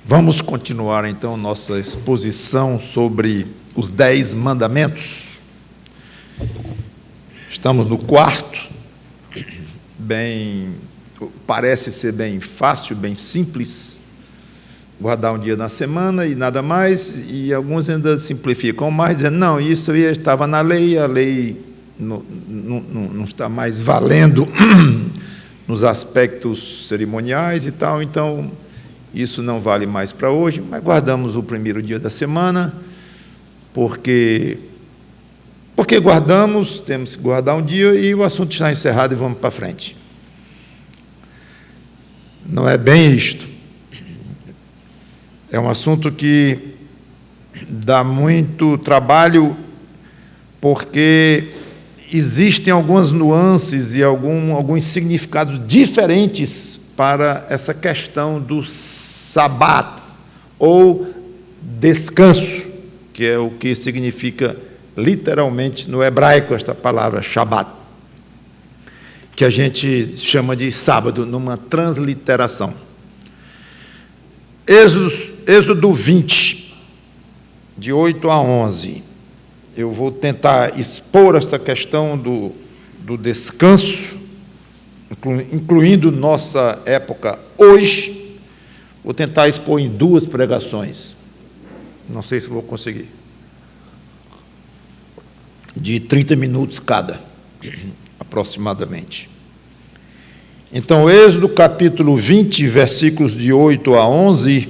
Vamos continuar então nossa exposição sobre os 10 mandamentos. Estamos no quarto, parece ser bem fácil, bem simples, guardar um dia na semana e nada mais, e alguns ainda simplificam mais, dizendo, não, isso aí estava na lei, a lei não está mais valendo nos aspectos cerimoniais e tal, então isso não vale mais para hoje, mas guardamos o primeiro dia da semana, porque guardamos, temos que guardar um dia e o assunto está encerrado e vamos para frente. Não é bem isto. É um assunto que dá muito trabalho, porque existem algumas nuances e alguns significados diferentes para essa questão do sabat, ou descanso, que é o que significa literalmente no hebraico esta palavra Shabat, que a gente chama de sábado, numa transliteração. Êxodo 20, de 8 a 11. Eu vou tentar expor essa questão do descanso, incluindo nossa época hoje. Vou tentar expor em 2 pregações. Não sei se vou conseguir. De 30 minutos cada, aproximadamente. Então, Êxodo capítulo 20, versículos de 8 a 11.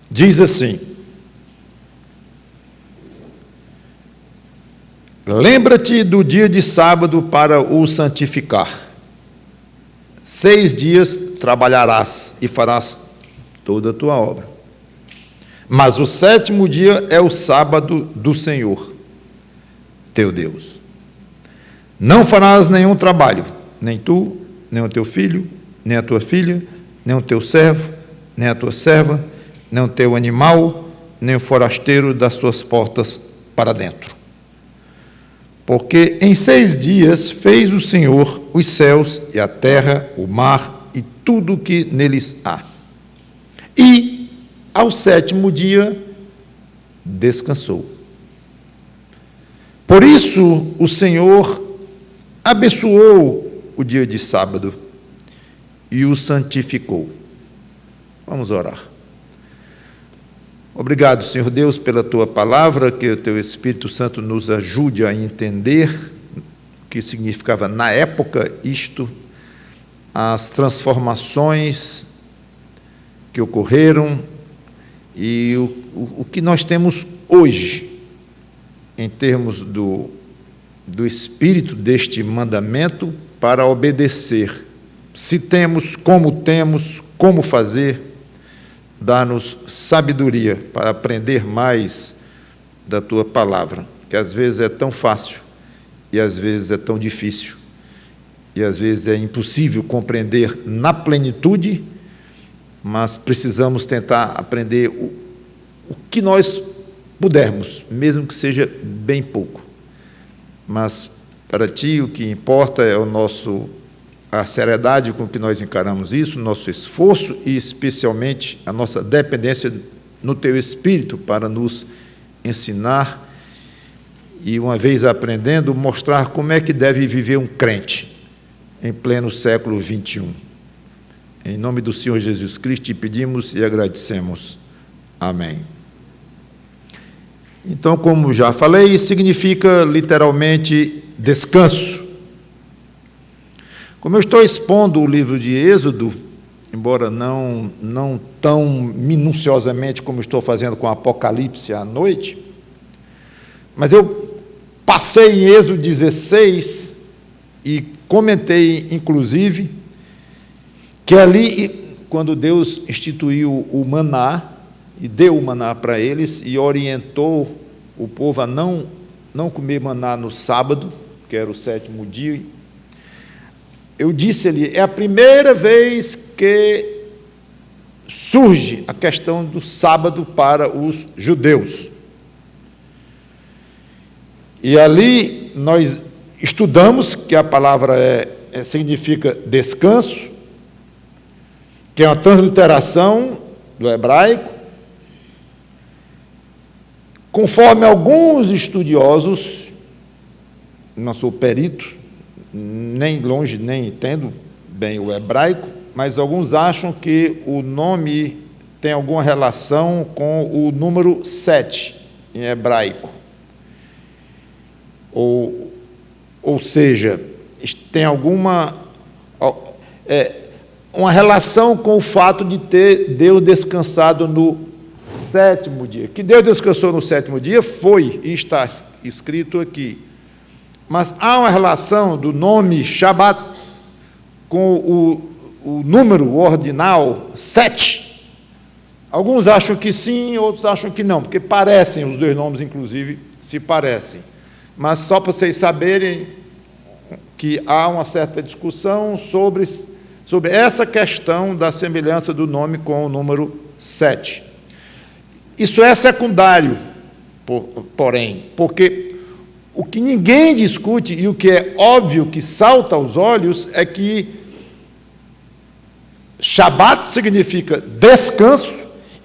Diz assim: lembra-te do dia de sábado para o santificar. 6 dias trabalharás e farás toda a tua obra. Mas o 7º dia é o sábado do Senhor, teu Deus. Não farás nenhum trabalho, nem tu, nem o teu filho, nem a tua filha, nem o teu servo, nem a tua serva, nem o teu animal, nem o forasteiro das tuas portas para dentro. Porque em 6 dias fez o Senhor os céus e a terra, o mar e tudo o que neles há. E ao 7º dia descansou. Por isso o Senhor abençoou o dia de sábado e o santificou. Vamos orar. Obrigado, Senhor Deus, pela Tua palavra, que o Teu Espírito Santo nos ajude a entender o que significava na época isto, as transformações que ocorreram e o que nós temos hoje, em termos do espírito deste mandamento, para obedecer. Se temos, como fazer, dá-nos sabedoria para aprender mais da Tua palavra, que às vezes é tão fácil, e às vezes é tão difícil, e às vezes é impossível compreender na plenitude, mas precisamos tentar aprender o que nós pudermos, mesmo que seja bem pouco. Mas para Ti o que importa é a seriedade com que nós encaramos isso, nosso esforço e, especialmente, a nossa dependência no Teu Espírito para nos ensinar e, uma vez aprendendo, mostrar como é que deve viver um crente em pleno século XXI. Em nome do Senhor Jesus Cristo, te pedimos e agradecemos. Amém. Então, como já falei, significa literalmente descanso. Como eu estou expondo o livro de Êxodo, embora não tão minuciosamente como estou fazendo com Apocalipse à noite, mas eu passei em Êxodo 16 e comentei, inclusive, que ali, quando Deus instituiu o maná, e deu o maná para eles, e orientou o povo a não comer maná no sábado, que era o 7º dia, eu disse ali, é a primeira vez que surge a questão do sábado para os judeus. E ali nós estudamos que a palavra é significa descanso, que é uma transliteração do hebraico. Conforme alguns estudiosos, não sou perito, nem longe, nem entendo bem o hebraico, mas alguns acham que o nome tem alguma relação com o número 7 em hebraico. Ou seja, tem alguma uma relação com o fato de ter Deus descansado no sétimo dia. Que Deus descansou no sétimo dia foi, e está escrito aqui. Mas há uma relação do nome Shabat com o número ordinal 7. Alguns acham que sim, outros acham que não, porque parecem, os dois nomes, inclusive, se parecem. Mas só para vocês saberem que há uma certa discussão sobre essa questão da semelhança do nome com o número 7. Isso é secundário, porém, porque o que ninguém discute e o que é óbvio que salta aos olhos é que Shabat significa descanso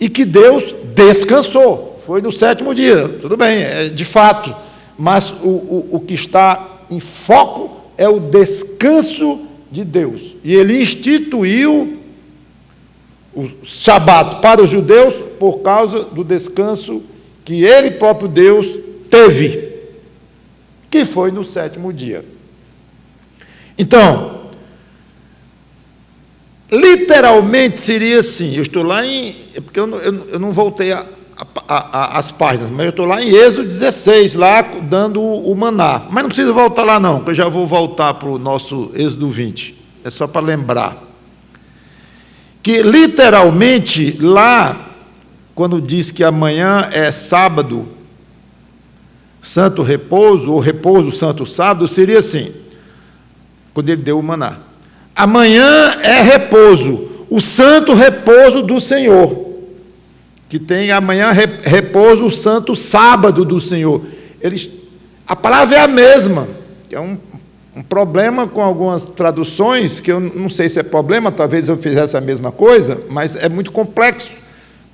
e que Deus descansou. Foi no sétimo dia, tudo bem, é de fato, mas o que está em foco é o descanso de Deus. E ele instituiu o Shabat para os judeus por causa do descanso que ele próprio Deus teve, que foi no sétimo dia. Então, literalmente seria assim, eu estou lá porque eu não voltei as páginas, mas eu estou lá em Êxodo 16, lá dando o maná. Mas não precisa voltar lá não, porque eu já vou voltar para o nosso Êxodo 20. É só para lembrar. Que literalmente lá, quando diz que amanhã é sábado, santo repouso, ou repouso, santo sábado, seria assim, quando ele deu o maná. Amanhã é repouso, o santo repouso do Senhor, que tem amanhã repouso, o santo sábado do Senhor. A palavra é a mesma, é um problema com algumas traduções, que eu não sei se é problema, talvez eu fizesse a mesma coisa, mas é muito complexo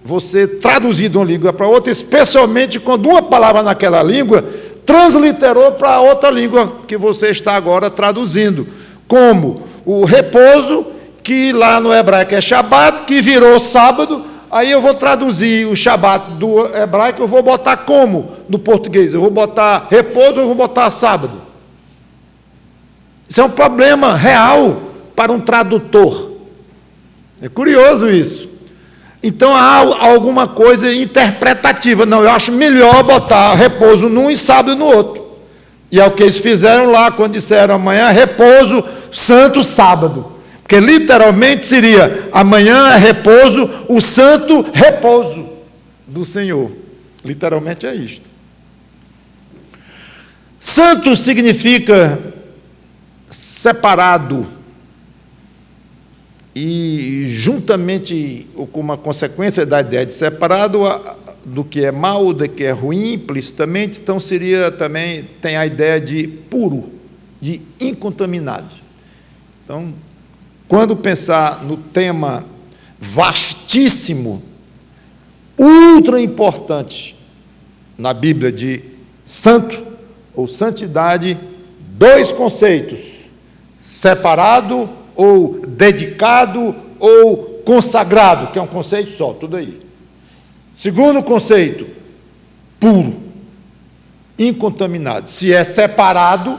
você traduzir de uma língua para outra, especialmente quando uma palavra naquela língua transliterou para outra língua que você está agora traduzindo, como o repouso, que lá no hebraico é Shabat, que virou sábado. Aí eu vou traduzir o Shabat do hebraico, eu vou botar como no português? Eu vou botar repouso ou eu vou botar sábado? Isso é um problema real para um tradutor. É curioso isso. Então há alguma coisa interpretativa. Não, eu acho melhor botar repouso num e sábado no outro. E é o que eles fizeram lá quando disseram amanhã repouso, santo sábado. Porque literalmente seria amanhã é repouso, o santo repouso do Senhor. Literalmente é isto. Santo significa separado, e juntamente com uma consequência da ideia de separado do que é mal, do que é ruim, implicitamente, então seria também, tem a ideia de puro, de incontaminado. Então, quando pensar no tema vastíssimo, ultra importante na Bíblia de santo ou santidade, dois conceitos: separado ou dedicado ou consagrado, que é um conceito só, tudo aí. Segundo conceito, puro, incontaminado. Se é separado,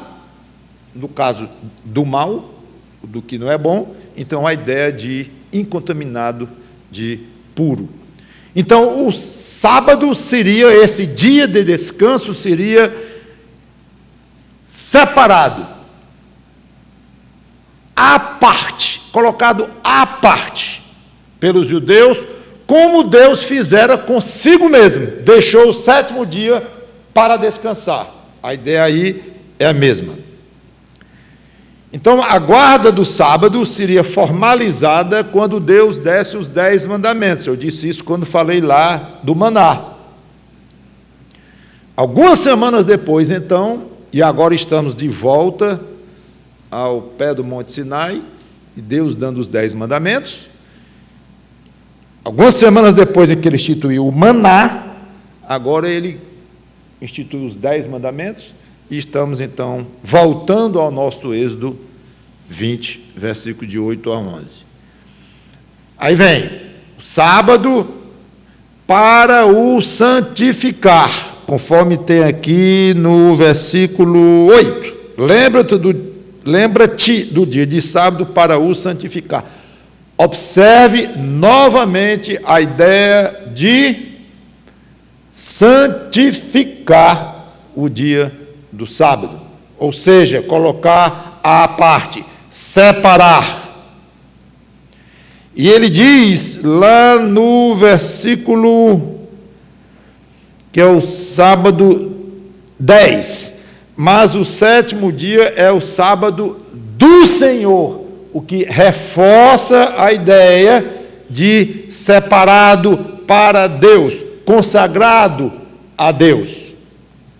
no caso do mal, do que não é bom, então a ideia de incontaminado, de puro. Então o sábado seria, esse dia de descanso seria separado, à parte, colocado à parte pelos judeus, como Deus fizera consigo mesmo, deixou o sétimo dia para descansar. A ideia aí é a mesma. Então, a guarda do sábado seria formalizada quando Deus desse os 10 mandamentos. Eu disse isso quando falei lá do maná. Algumas semanas depois, então, e agora estamos de volta ao pé do Monte Sinai, e Deus dando os 10 mandamentos. Algumas semanas depois em que ele instituiu o maná, agora ele institui os 10 mandamentos, e estamos, então, voltando ao nosso Êxodo 20, versículo de 8 a 11. Aí vem, o sábado para o santificar, conforme tem aqui no versículo 8. Lembra-te do dia de sábado para o santificar. Observe novamente a ideia de santificar o dia do sábado, ou seja, colocar à parte, separar. E ele diz lá no versículo, que é o sábado 10, mas o 7º dia é o sábado do Senhor, o que reforça a ideia de separado para Deus, consagrado a Deus.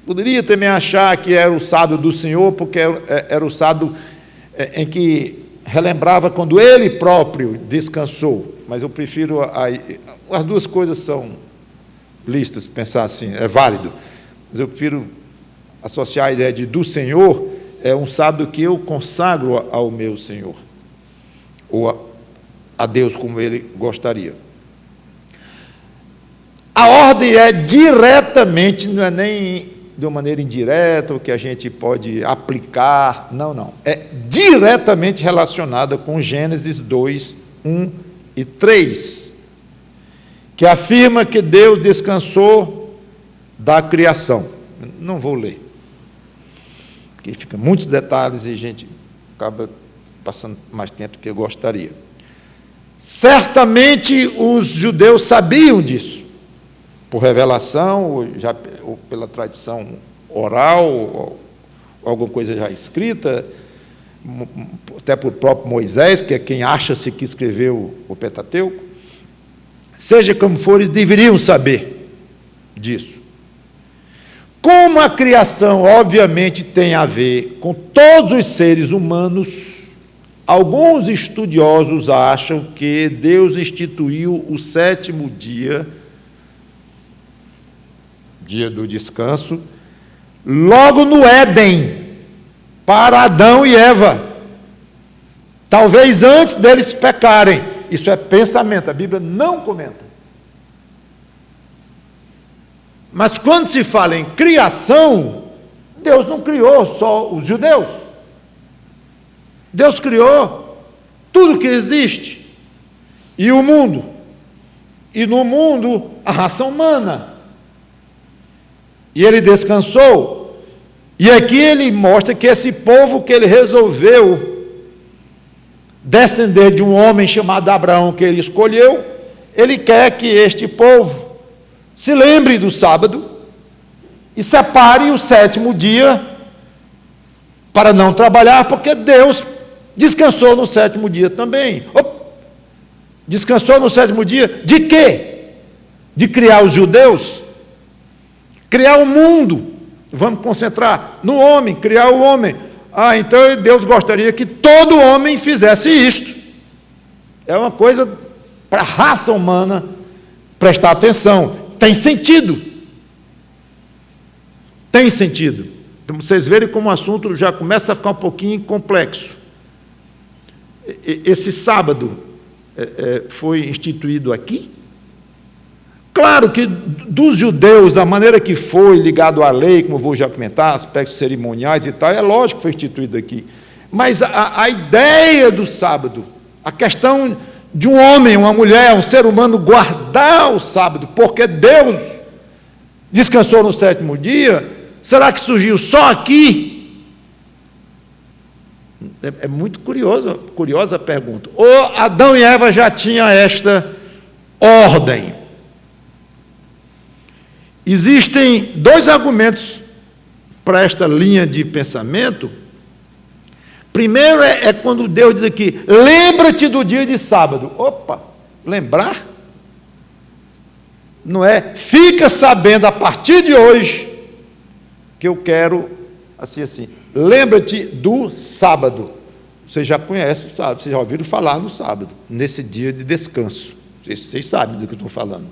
Poderia também achar que era o sábado do Senhor, porque era o sábado em que relembrava quando ele próprio descansou, mas eu prefiro, as duas coisas são lícitas, pensar assim, é válido, mas eu prefiro associar a ideia de do Senhor, é um sábado que eu consagro ao meu Senhor, ou a Deus como ele gostaria. A ordem é diretamente, não é nem de uma maneira indireta, o que a gente pode aplicar, não, é diretamente relacionada com Gênesis 2, 1 e 3, que afirma que Deus descansou da criação. Não vou ler, porque fica muitos detalhes e a gente acaba passando mais tempo do que eu gostaria. Certamente os judeus sabiam disso, por revelação, ou pela tradição oral, ou alguma coisa já escrita, até por próprio Moisés, que é quem acha-se que escreveu o Pentateuco. Seja como for, eles deveriam saber disso. Como a criação, obviamente, tem a ver com todos os seres humanos, alguns estudiosos acham que Deus instituiu o 7º dia, dia do descanso, logo no Éden, para Adão e Eva, talvez antes deles pecarem. Isso é pensamento, a Bíblia não comenta. Mas quando se fala em criação, Deus não criou só os judeus, Deus criou tudo que existe, e o mundo, e no mundo a raça humana. E ele descansou, e aqui ele mostra que esse povo que ele resolveu descender de um homem chamado Abraão, que ele escolheu, ele quer que este povo se lembre do sábado e separe o 7º dia para não trabalhar, porque Deus descansou no 7º dia também. Descansou no 7º dia de quê? De criar os judeus? Criar o mundo, vamos concentrar no homem, criar o homem. Então Deus gostaria que todo homem fizesse isto. É uma coisa para a raça humana prestar atenção. Tem sentido. Tem sentido. Então vocês verem como o assunto já começa a ficar um pouquinho complexo. Esse sábado foi instituído aqui. Claro que dos judeus, da maneira que foi, ligado à lei, como eu vou já comentar, aspectos cerimoniais e tal, é lógico que foi instituído aqui. Mas a ideia do sábado, a questão de um homem, uma mulher, um ser humano guardar o sábado, porque Deus descansou no 7º dia, será que surgiu só aqui? É muito curiosa a pergunta. Ou Adão e Eva já tinham esta ordem? Existem 2 argumentos para esta linha de pensamento. Primeiro é quando Deus diz aqui, lembra-te do dia de sábado. Opa, lembrar? Não é, fica sabendo a partir de hoje que eu quero, assim, lembra-te do sábado. Vocês já conhecem o sábado, vocês já ouviram falar no sábado, nesse dia de descanso. Vocês sabem do que eu estou falando.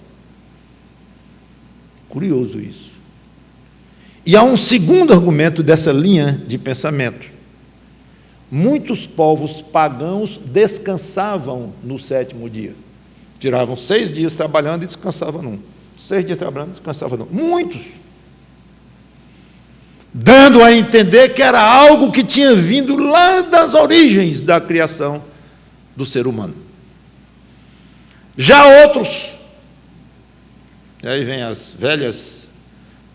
Curioso isso. E há um segundo argumento dessa linha de pensamento. Muitos povos pagãos descansavam no sétimo dia. Tiravam 6 dias trabalhando e descansavam num. 6 dias trabalhando e descansavam num. Muitos. Dando a entender que era algo que tinha vindo lá das origens da criação do ser humano. Já outros, e aí vem as velhas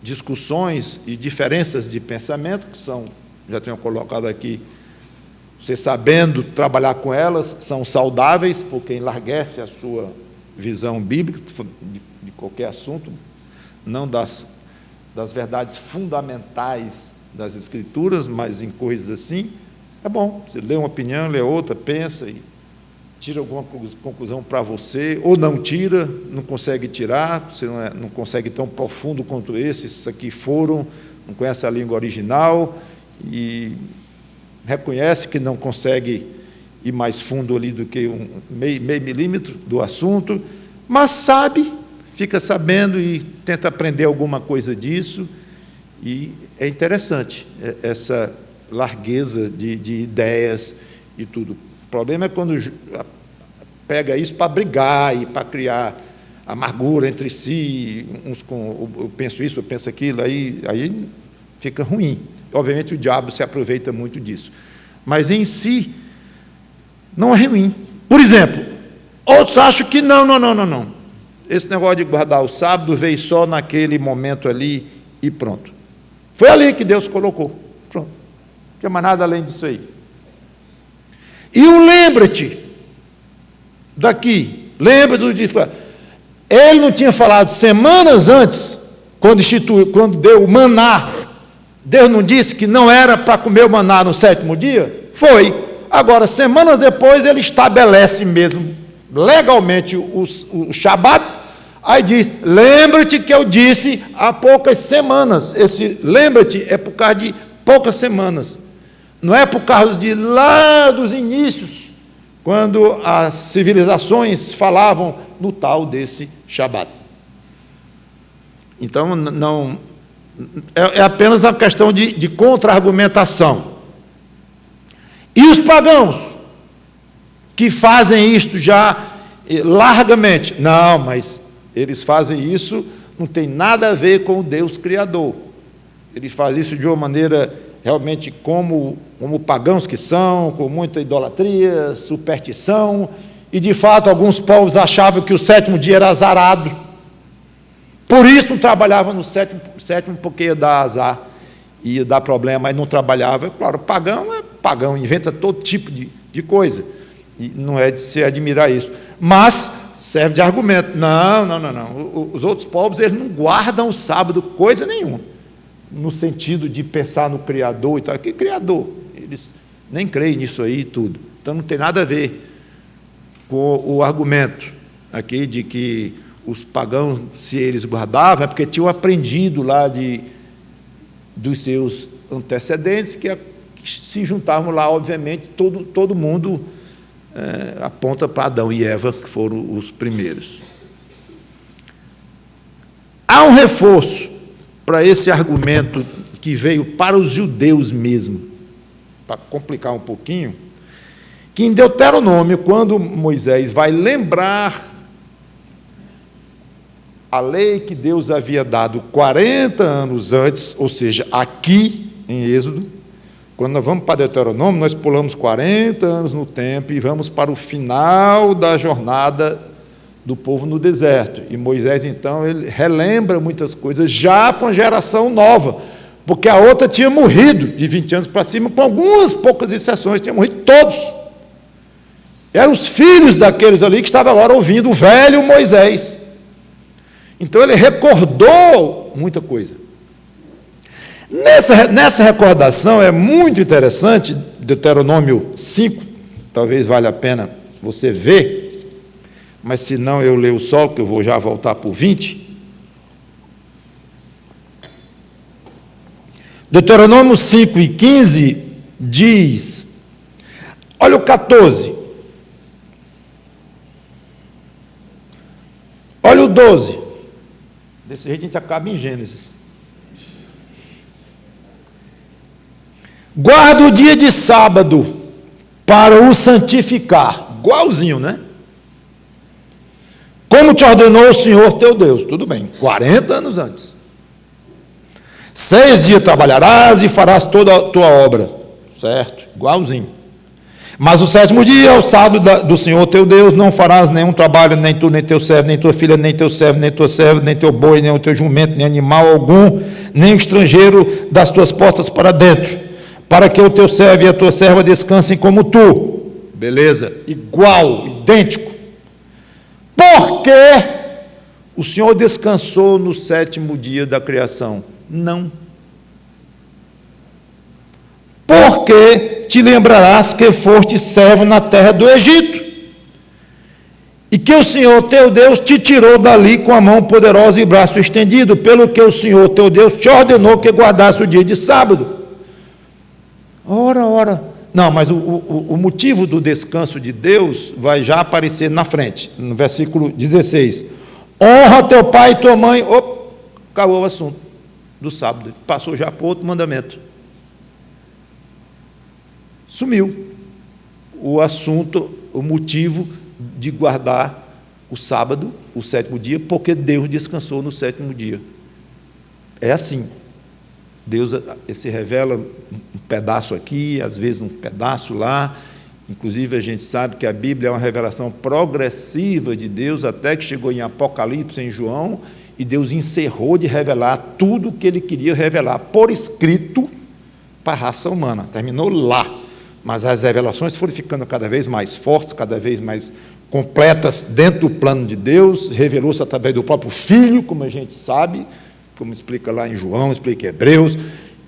discussões e diferenças de pensamento, que são, já tenho colocado aqui, você sabendo trabalhar com elas, são saudáveis, porque enlarguece a sua visão bíblica de qualquer assunto, não das verdades fundamentais das Escrituras, mas em coisas assim, é bom. Você lê uma opinião, lê outra, pensa e tira alguma conclusão para você, ou não tira, não consegue tirar, você não consegue ir tão profundo quanto esses aqui foram, não conhece a língua original e reconhece que não consegue ir mais fundo ali do que meio milímetro do assunto, mas sabe, fica sabendo e tenta aprender alguma coisa disso, e é interessante essa largueza de ideias e tudo. O problema é quando pega isso para brigar e para criar amargura entre si, uns com eu penso isso, eu penso aquilo, aí fica ruim. Obviamente o diabo se aproveita muito disso. Mas em si, não é ruim. Por exemplo, outros acham que não. Esse negócio de guardar o sábado veio só naquele momento ali e pronto. Foi ali que Deus colocou. Pronto. Não tinha mais nada além disso aí. E o lembra-te daqui. Lembra-te do dia. Ele não tinha falado semanas antes, quando deu o maná. Deus não disse que não era para comer o maná no 7º dia? Foi. Agora, semanas depois, ele estabelece mesmo, legalmente, o Shabat, aí diz, lembra-te que eu disse há poucas semanas. Esse lembra-te é por causa de poucas semanas. Não é por causa de lá dos inícios, quando as civilizações falavam no tal desse Shabat. Então, não... É apenas uma questão de contra-argumentação. E os pagãos, que fazem isto já largamente, não, mas eles fazem isso, não tem nada a ver com o Deus Criador. Eles fazem isso de uma maneira realmente como pagãos que são, com muita idolatria, superstição, e de fato alguns povos achavam que o 7º dia era azarado. Por isso não trabalhava no sétimo, porque ia dar azar, ia dar problema, mas não trabalhava. Claro, pagão é pagão, inventa todo tipo de coisa, e não é de se admirar isso. Mas serve de argumento. Não. Os outros povos, eles não guardam o sábado coisa nenhuma, no sentido de pensar no Criador e tal. Que Criador? Eles nem creem nisso aí e tudo. Então não tem nada a ver com o argumento aqui de que os pagãos, se eles guardavam, é porque tinham aprendido lá dos seus antecedentes, que se juntavam lá, obviamente, todo mundo aponta para Adão e Eva, que foram os primeiros. Há um reforço para esse argumento que veio para os judeus mesmo, para complicar um pouquinho, que em Deuteronômio, quando Moisés vai lembrar a lei que Deus havia dado 40 anos antes, ou seja, aqui em Êxodo, quando nós vamos para Deuteronômio, nós pulamos 40 anos no tempo e vamos para o final da jornada do povo no deserto. E Moisés, então, ele relembra muitas coisas já com a geração nova, porque a outra tinha morrido de 20 anos para cima, com algumas poucas exceções, tinha morrido todos. Eram os filhos daqueles ali que estavam agora ouvindo o velho Moisés. Então ele recordou muita coisa. Nessa recordação é muito interessante, Deuteronômio 5, talvez valha a pena você ver, mas se não eu leio só, que eu vou já voltar para o 20. Deuteronômio 5 e 15 diz, Olha o 14. Olha o 12. Desse jeito a gente acaba em Gênesis. Guarda o dia de sábado para o santificar. Igualzinho, né? Como te ordenou o Senhor teu Deus. Tudo bem, 40 anos antes. 6 dias trabalharás e farás toda a tua obra. Certo, igualzinho. Mas o 7º dia é o sábado do Senhor teu Deus, não farás nenhum trabalho, nem tu, nem teu servo, nem tua filha, nem teu servo, nem tua serva, nem teu boi, nem o teu jumento, nem animal algum, nem o estrangeiro das tuas portas para dentro, para que o teu servo e a tua serva descansem como tu. Beleza, igual, idêntico. Por que o Senhor descansou no 7º dia da criação? Não. Porque te lembrarás que foste servo na terra do Egito, e que o Senhor teu Deus te tirou dali com a mão poderosa e braço estendido, pelo que o Senhor teu Deus te ordenou que guardasse o dia de sábado. Ora. Não, mas o motivo do descanso de Deus vai já aparecer na frente, no versículo 16. Honra teu pai e tua mãe. Acabou o assunto do sábado, passou já para outro mandamento. Sumiu o assunto, o motivo de guardar o sábado, o 7º dia, porque Deus descansou no 7º dia. É assim. Deus se revela um pedaço aqui, às vezes um pedaço lá. Inclusive a gente sabe que a Bíblia é uma revelação progressiva de Deus, até que chegou em Apocalipse, em João, e Deus encerrou de revelar tudo o que Ele queria revelar por escrito para a raça humana. Terminou lá. Mas as revelações foram ficando cada vez mais fortes, cada vez mais completas dentro do plano de Deus, revelou-se através do próprio Filho, como a gente sabe, como explica lá em João, explica em Hebreus,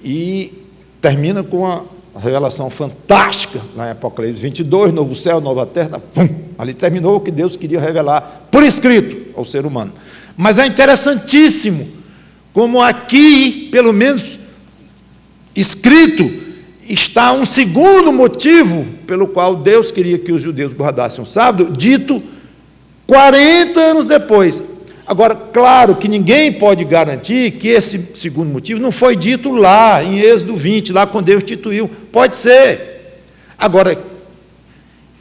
e termina com uma revelação fantástica, lá em Apocalipse 22, novo céu, nova terra, ali terminou o que Deus queria revelar por escrito ao ser humano. Mas é interessantíssimo, como aqui, pelo menos, escrito, está um segundo motivo pelo qual Deus queria que os judeus guardassem o sábado, dito 40 anos depois. Agora, claro que ninguém pode garantir que esse segundo motivo não foi dito lá, em Êxodo 20, lá quando Deus instituiu. Pode ser. Agora,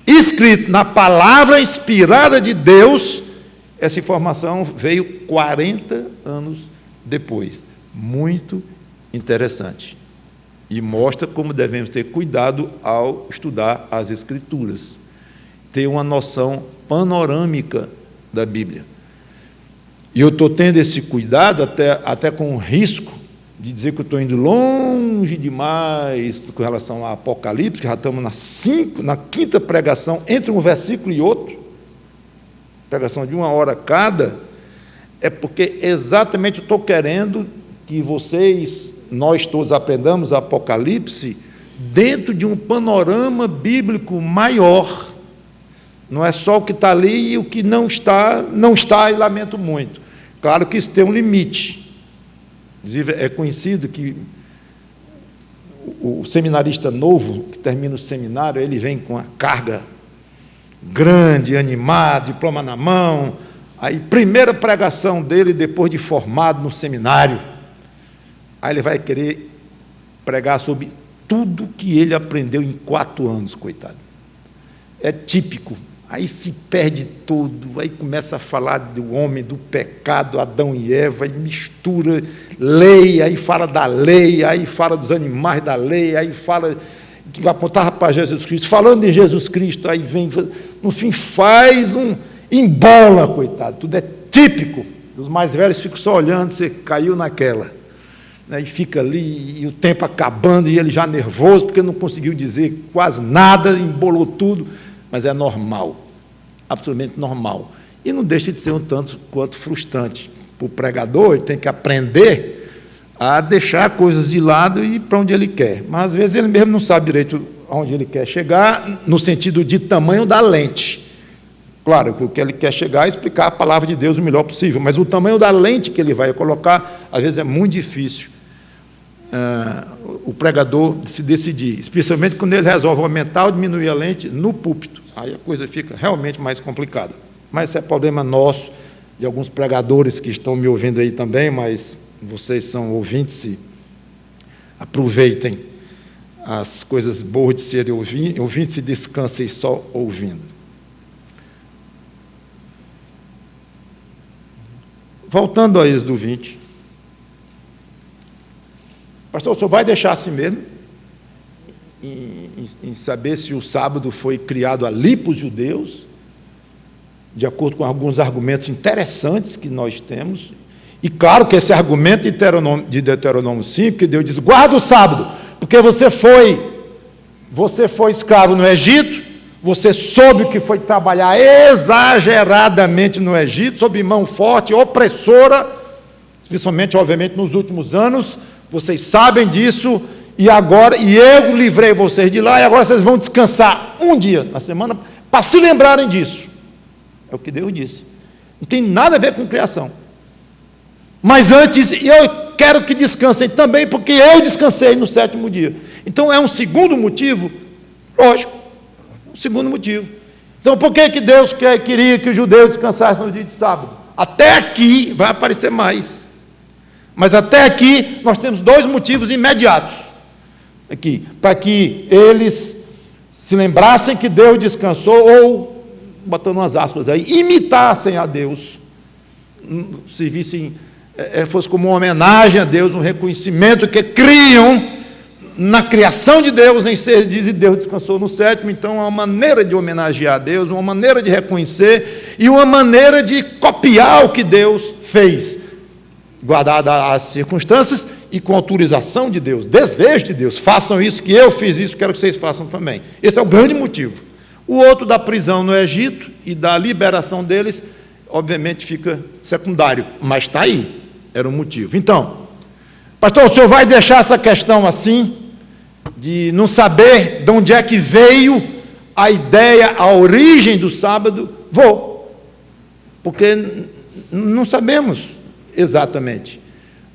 escrito na palavra inspirada de Deus, essa informação veio 40 anos depois. Muito interessante. E mostra como devemos ter cuidado ao estudar as Escrituras. Ter uma noção panorâmica da Bíblia. E eu estou tendo esse cuidado, até com o risco de dizer que eu estou indo longe demais com relação ao Apocalipse, que já estamos na 5ª pregação, entre um versículo e outro, pregação de 1 hora cada, é porque exatamente eu estou querendo que nós todos aprendamos Apocalipse dentro de um panorama bíblico maior. Não é só o que está ali e o que não está, e lamento muito. Claro que isso tem um limite. Inclusive, é conhecido que o seminarista novo, que termina o seminário, ele vem com uma carga grande, animado, diploma na mão, aí primeira pregação dele, depois de formado no seminário, aí ele vai querer pregar sobre tudo que ele aprendeu em 4 anos, coitado. É típico. Aí se perde tudo, aí começa a falar do homem, do pecado, Adão e Eva, aí mistura lei, aí fala da lei, aí fala dos animais da lei, aí fala que apontava para Jesus Cristo, falando de Jesus Cristo, aí vem, no fim faz embola, coitado, tudo é típico. Os mais velhos ficam só olhando, você caiu naquela. E fica ali, e o tempo acabando, e ele já nervoso, porque não conseguiu dizer quase nada, embolou tudo, mas é normal, absolutamente normal. E não deixa de ser um tanto quanto frustrante. Para o pregador, ele tem que aprender a deixar coisas de lado e ir para onde ele quer. Mas, às vezes, ele mesmo não sabe direito aonde ele quer chegar, no sentido de tamanho da lente. Claro que o que ele quer chegar é explicar a palavra de Deus o melhor possível, mas o tamanho da lente que ele vai colocar, às vezes, é muito difícil. o pregador se decidir, especialmente quando ele resolve aumentar ou diminuir a lente no púlpito. Aí a coisa fica realmente mais complicada. Mas esse é problema nosso, de alguns pregadores que estão me ouvindo aí também, mas vocês são ouvintes e aproveitem as coisas boas de serem ouvintes e descansem só ouvindo. Voltando a Êxodo 20. Pastor, o senhor vai deixar assim mesmo? Em saber se o sábado foi criado ali para os judeus, de acordo com alguns argumentos interessantes que nós temos. E claro que esse argumento de Deuteronômio 5, que Deus diz, guarda o sábado, porque você foi escravo no Egito, você soube o que foi trabalhar exageradamente no Egito, sob mão forte, opressora, principalmente, obviamente, nos últimos anos, vocês sabem disso, e eu livrei vocês de lá, e agora vocês vão descansar um dia na semana, para se lembrarem disso. É o que Deus disse. Não tem nada a ver com criação. Mas antes, eu quero que descansem também, porque eu descansei no 7º dia. Então, é um segundo motivo, lógico, um segundo motivo. Então, por que Deus queria que os judeus descansassem no dia de sábado? Até aqui, vai aparecer mais. Mas até aqui, nós temos 2 motivos imediatos. Aqui, para que eles se lembrassem que Deus descansou, ou, botando umas aspas aí, imitassem a Deus, fosse como uma homenagem a Deus, um reconhecimento que criam na criação de Deus em 6 dias, e Deus descansou no 7º, então é uma maneira de homenagear a Deus, uma maneira de reconhecer, e uma maneira de copiar o que Deus fez, guardadas as circunstâncias, e com autorização de Deus, desejo de Deus, façam isso, que eu fiz isso, quero que vocês façam também. Esse é o grande motivo. O outro da prisão no Egito, e da liberação deles, obviamente fica secundário, mas está aí, era um motivo. Então, pastor, o senhor vai deixar essa questão assim, de não saber de onde é que veio a ideia, a origem do sábado? Vou, porque não sabemos exatamente.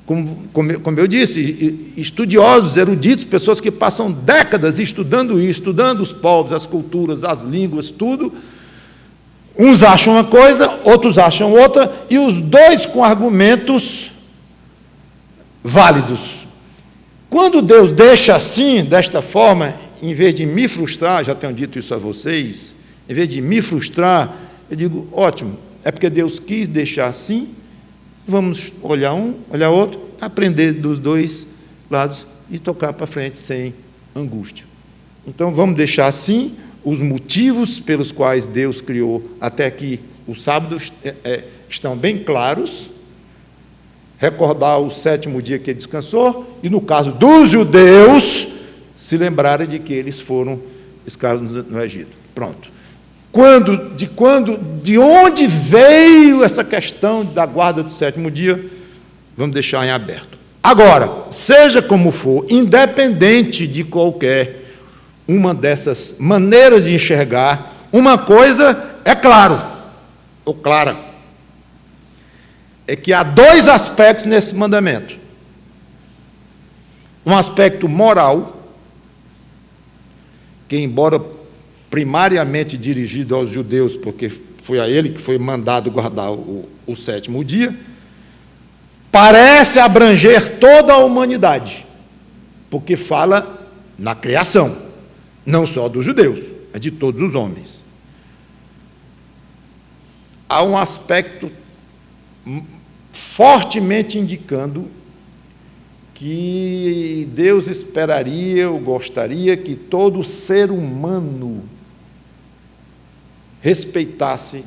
Como eu disse, estudiosos, eruditos, pessoas que passam décadas estudando isso, estudando os povos, as culturas, as línguas, tudo. Uns acham uma coisa, outros acham outra, e os dois com argumentos válidos. Quando Deus deixa assim, desta forma, em vez de me frustrar, já tenho dito isso a vocês, em vez de me frustrar, eu digo, ótimo, é porque Deus quis deixar assim, vamos olhar um, olhar outro, aprender dos dois lados e tocar para frente sem angústia. Então, vamos deixar assim os motivos pelos quais Deus criou até aqui o sábado estão bem claros. Recordar o 7º dia que ele descansou, e no caso dos judeus, se lembrarem de que eles foram escravos no Egito. Pronto. De onde veio essa questão da guarda do 7º dia? Vamos deixar em aberto. Agora, seja como for, independente de qualquer uma dessas maneiras de enxergar, uma coisa é clara, é que há 2 aspectos nesse mandamento. Um aspecto moral, que embora primariamente dirigido aos judeus, porque foi a ele que foi mandado guardar o 7º dia, parece abranger toda a humanidade, porque fala na criação, não só dos judeus, é de todos os homens. Há um aspecto fortemente indicando que Deus esperaria ou gostaria que todo ser humano respeitasse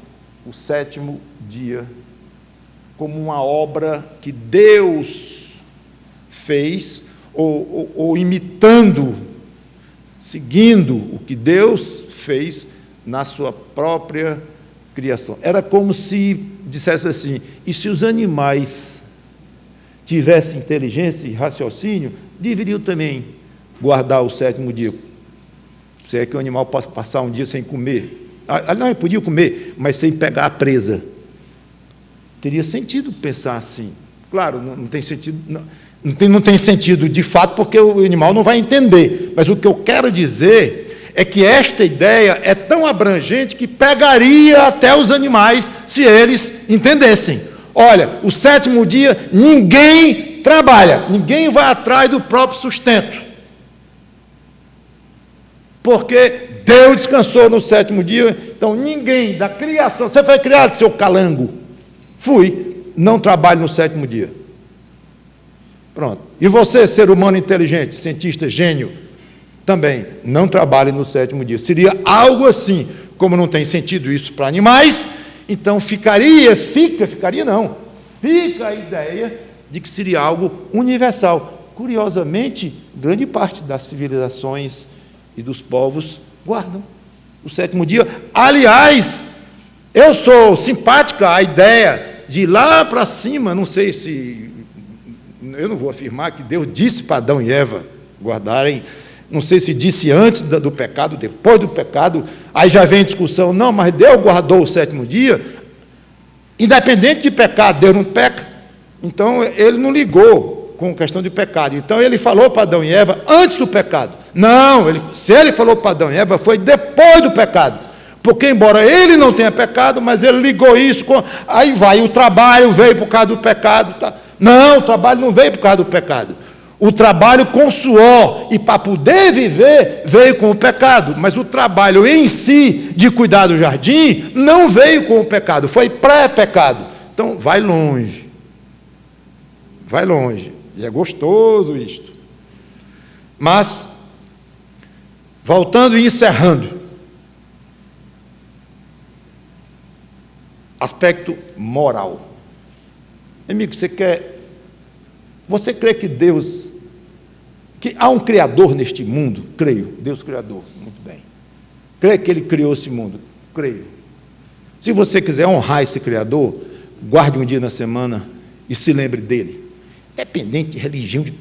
o 7º dia como uma obra que Deus fez, ou imitando, seguindo o que Deus fez na sua própria criação. Era como se dissesse assim, e se os animais tivessem inteligência e raciocínio, deveriam também guardar o 7º dia. Se é que o animal possa passar um dia sem comer. Não, ele podia comer, mas sem pegar a presa. Teria sentido pensar assim. Claro, não tem sentido, Não tem sentido de fato, porque o animal não vai entender. Mas o que eu quero dizer é que esta ideia é tão abrangente que pegaria até os animais se eles entendessem. Olha, o sétimo dia ninguém trabalha, ninguém vai atrás do próprio sustento. Porque Deus descansou no sétimo dia, então ninguém da criação, você foi criado, seu calango? Fui, não trabalho no sétimo dia. Pronto. E você, ser humano inteligente, cientista, gênio, também não trabalhe no sétimo dia. Seria algo assim, como não tem sentido isso para animais, então fica a ideia de que seria algo universal. Curiosamente, grande parte das civilizações e dos povos guardam o sétimo dia. Aliás, eu sou simpática à ideia de ir lá para cima, não sei se... Eu não vou afirmar que Deus disse para Adão e Eva guardarem, não sei se disse antes do pecado, depois do pecado, aí já vem discussão, não, mas Deus guardou o sétimo dia, independente de pecado, Deus não peca, então ele não ligou com a questão de pecado, então ele falou para Adão e Eva antes do pecado, não, se ele falou para Adão e Eva foi depois do pecado, porque embora ele não tenha pecado, mas ele ligou isso com, aí vai, o trabalho veio por causa do pecado, tá? Não, o trabalho não veio por causa do pecado. O trabalho com suor e para poder viver veio com o pecado, mas o trabalho em si de cuidar do jardim não veio com o pecado, foi pré-pecado. Então vai longe, e é gostoso isto. Mas, voltando e encerrando, aspecto moral. Amigo, você crê que Deus, que há um Criador neste mundo? Creio, Deus Criador, muito bem. Crê que Ele criou esse mundo? Creio. Se você quiser honrar esse Criador, guarde um dia na semana e se lembre dele. Independente de religião, de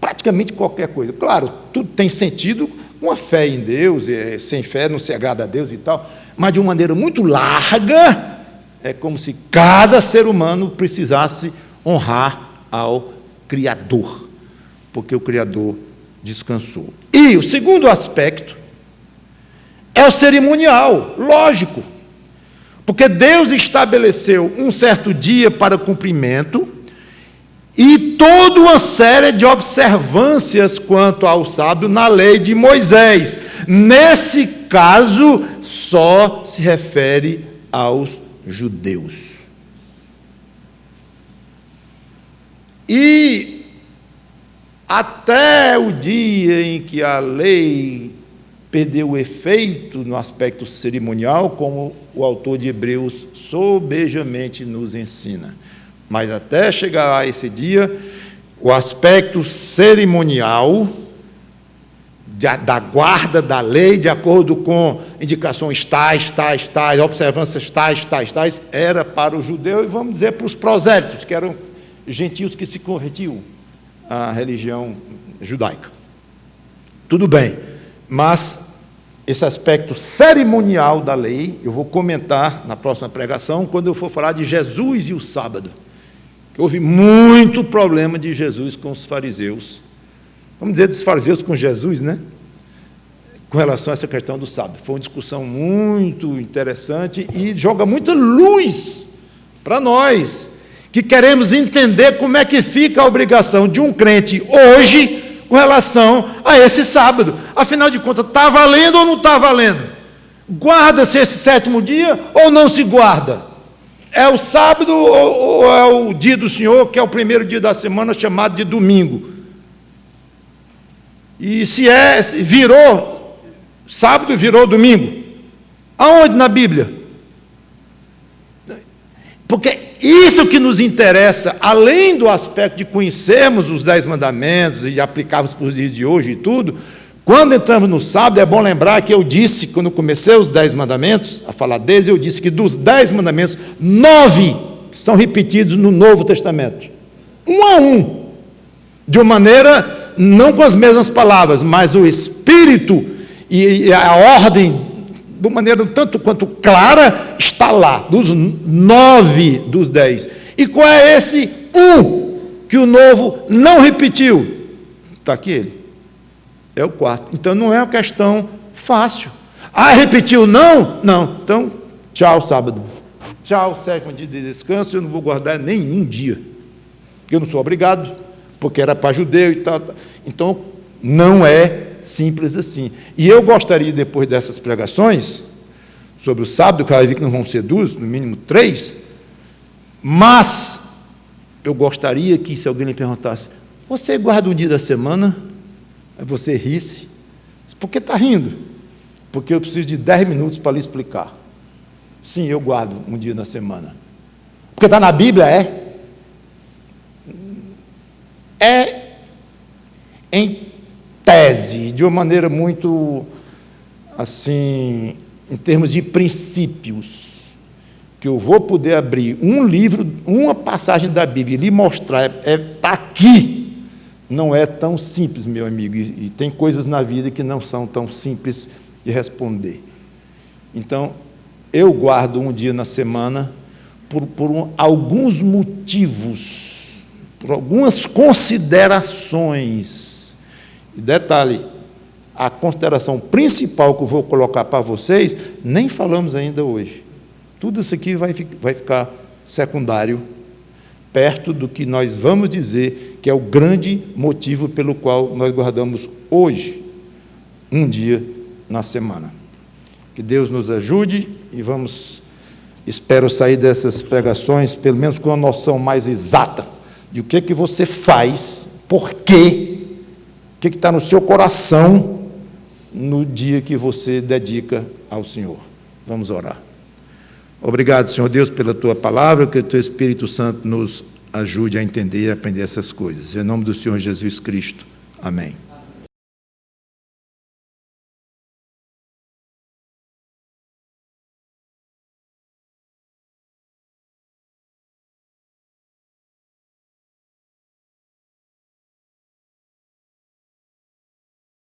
praticamente qualquer coisa. Claro, tudo tem sentido com a fé em Deus, sem fé não se agrada a Deus e tal, mas de uma maneira muito larga, é como se cada ser humano precisasse honrar ao Criador, porque o Criador descansou. E o segundo aspecto é o cerimonial, lógico, porque Deus estabeleceu um certo dia para cumprimento e toda uma série de observâncias quanto ao sábado na lei de Moisés. Nesse caso, só se refere aos judeus. E até o dia em que a lei perdeu o efeito no aspecto cerimonial, como o autor de Hebreus sobejamente nos ensina. Mas até chegar a esse dia, o aspecto cerimonial da guarda da lei, de acordo com indicações tais, observâncias tais, era para o judeu e, vamos dizer, para os prosélitos, que eram gentios que se convertiam à religião judaica. Tudo bem, mas esse aspecto cerimonial da lei, eu vou comentar na próxima pregação, quando eu for falar de Jesus e o sábado, que houve muito problema de Jesus com os fariseus, vamos dizer dos fariseus com Jesus, né? Com relação a essa questão do sábado. Foi uma discussão muito interessante e joga muita luz para nós, que queremos entender como é que fica a obrigação de um crente hoje com relação a esse sábado. Afinal de contas, está valendo ou não está valendo? Guarda-se esse sétimo dia ou não se guarda? É o sábado ou é o dia do Senhor, que é o primeiro dia da semana, chamado de domingo? E se virou sábado, virou domingo? Aonde na Bíblia? Porque isso que nos interessa, além do aspecto de conhecermos os 10 mandamentos e aplicarmos para os dias de hoje e tudo, quando entramos no sábado, é bom lembrar que eu disse, quando comecei os 10 mandamentos, a falar deles, eu disse que dos 10 mandamentos, 9 são repetidos no Novo Testamento. Um a um. De uma maneira, não com as mesmas palavras, mas o Espírito e a ordem, de uma maneira tanto quanto clara, está lá, dos 9 dos 10. E qual é esse um? que o novo não repetiu. Está aqui ele. É o quarto. Então não é uma questão fácil. Ah, repetiu? Não? Não. Então, tchau, sábado. Tchau, sétimo dia de descanso, eu não vou guardar nenhum dia. Eu não sou obrigado, porque era para judeu e tal. Então, não é simples assim. E eu gostaria, depois dessas pregações, sobre o sábado, que eu vi que não vão ser 2, no mínimo 3, mas eu gostaria que, se alguém lhe perguntasse, você guarda um dia da semana? Aí você risse. Por que está rindo? Porque eu preciso de 10 minutos para lhe explicar. Sim, eu guardo um dia na semana. Porque está na Bíblia, é em tese, de uma maneira muito, assim, em termos de princípios, que eu vou poder abrir um livro, uma passagem da Bíblia e lhe mostrar, está aqui, não é tão simples, meu amigo, e tem coisas na vida que não são tão simples de responder. Então, eu guardo um dia na semana por alguns motivos, por algumas considerações. E detalhe, a consideração principal que eu vou colocar para vocês, nem falamos ainda hoje. Tudo isso aqui vai ficar secundário, perto do que nós vamos dizer que é o grande motivo pelo qual nós guardamos hoje um dia na semana. Que Deus nos ajude e espero sair dessas pregações, pelo menos com uma noção mais exata de o que você faz, por quê, o que está no seu coração no dia que você dedica ao Senhor. Vamos orar. Obrigado, Senhor Deus, pela Tua palavra, que o Teu Espírito Santo nos ajude a entender e aprender essas coisas. Em nome do Senhor Jesus Cristo. Amém.